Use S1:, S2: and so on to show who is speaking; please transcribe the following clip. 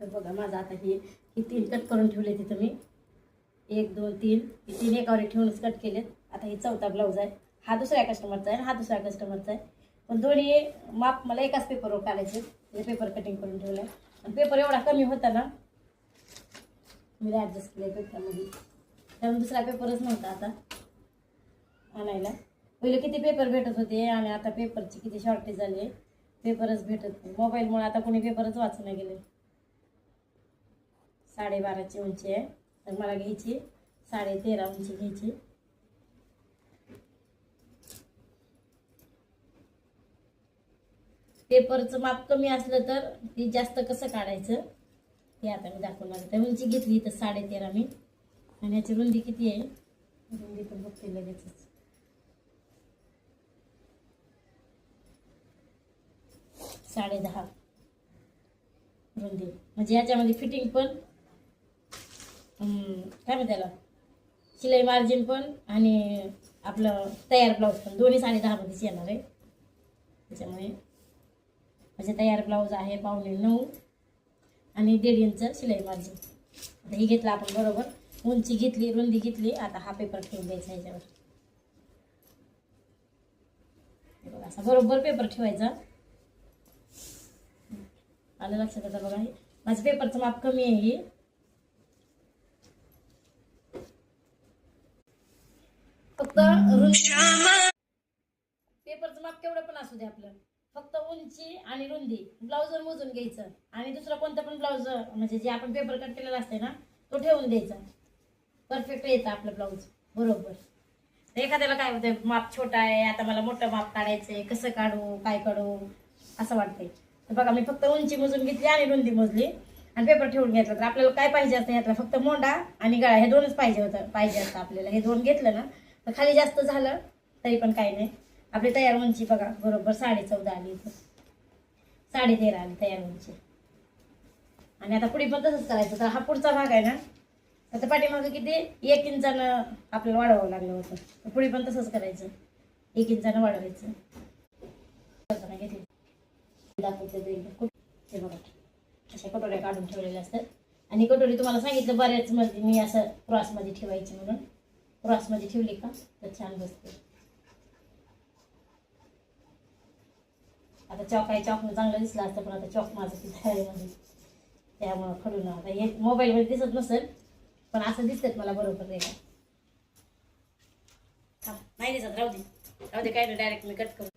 S1: तर बघा माझं आता ही 3 कट करून ठेवले तिथं मी 1 2 3 हे 3 एकावर ठेवूनच कट केलेत. आता ही चौथा ब्लाऊज आहे. हा दुसऱ्या कस्टमरचा आहे आणि हा दुसऱ्या कस्टमरचा आहे. पण दोन्ही माप मला एकाच पेपरवर काढायचे. हे पेपर कटिंग करून ठेवलं आहे आणि पेपर एवढा कमी होता ना मी ॲडजस्ट केलं पेपरमध्ये. त्यामुळे दुसरा पेपरच नव्हता आता आणायला. पहिले किती पेपर भेटत होते आणि आता पेपरची किती शॉर्टेज झाली. पेपरच भेटत नाही. मोबाईलमुळे आता कोणी पेपरच वाचू नाही गेले. 12.5 उंची आहे तर मला घ्यायची 13.5 उंची घ्यायची. पेपरचं माप कमी असलं तर ती जास्त कसं काढायचं ते आता मी दाखवणार. त्या उंची घेतली तर 13.5 मी आणि याची रुंदी किती आहे रुंदी पण बघते लगेचच. 10.5 रुंदी म्हणजे याच्यामध्ये फिटिंग पण काय म्हणते त्याला शिलाई मार्जिन पण आणि आपलं तयार ब्लाऊज पण दोन्ही 10.5 मध्येच येणार आहे. त्याच्यामुळे म्हणजे तयार ब्लाऊज आहे 8.5 आणि 1.5 इंच शिलाई मार्जिन. आता ही घेतलं आपण बरोबर. उंची घेतली रुंदी घेतली. आता हा पेपर ठेवून द्यायचा ह्याच्यावर. बघा असा बरोबर पेपर ठेवायचा. आलं लक्षात आता बघा माझं पेपरचं माप कमी आहे. ही फक्त पेपरचं माप केवढं पण असू दे आपलं फक्त उंची आणि रुंदी ब्लाऊजवर मोजून घ्यायचं आणि दुसरा कोणता पण ब्लाऊज म्हणजे जे आपण पेपर कट केलेला असते ना तो ठेवून द्यायचा. परफेक्ट येतं आपलं ब्लाऊज बरोबर. एखाद्याला काय होतं माप छोटा आहे आता मला मोठं माप काढायचंय कसं काढू काय काढू असं वाटतंय. तर बघा मी फक्त उंची मोजून घेतली आणि रुंदी मोजली आणि पेपर ठेवून घेतला. तर आपल्याला काय पाहिजे असतं यातला फक्त मोंडा आणि गळा हे दोनच पाहिजे असतं आपल्याला. हे दोन घेतलं ना तर खाली जास्त झालं तरी पण काही नाही. आपली तयार उंची बघा बरोबर 14.5 आली. 13.5 आली तयार उंची. आणि आता पुढे पण तसंच करायचं. तर हा पुढचा भाग आहे ना आता पाठीमागं किती 1 इंचानं आपल्याला वाढवावं लागलं होतं. तर पुढे पण तसंच करायचं 1 इंचानं वाढवायचं. घेतली दाखवते ते बघा अशा कटोऱ्या काढून ठेवलेल्या असतात. आणि कटोरी तुम्हाला सांगितलं बऱ्याच मध्ये मी असं क्रॉसमध्ये ठेवायची म्हणून. क्रॉसमध्ये ठेवली का तर छान बसते. आता चॉक आहे चॉकनं चांगलं दिसलं असतं पण आता चॉक माझं तिथे आहे मध्ये त्यामुळं खडून आता हे मोबाईलमध्ये दिसत नसेल पण असं दिसतात मला बरोबर नाही का नाही दिसत. राहू दे काय नाही डायरेक्ट मी कट करून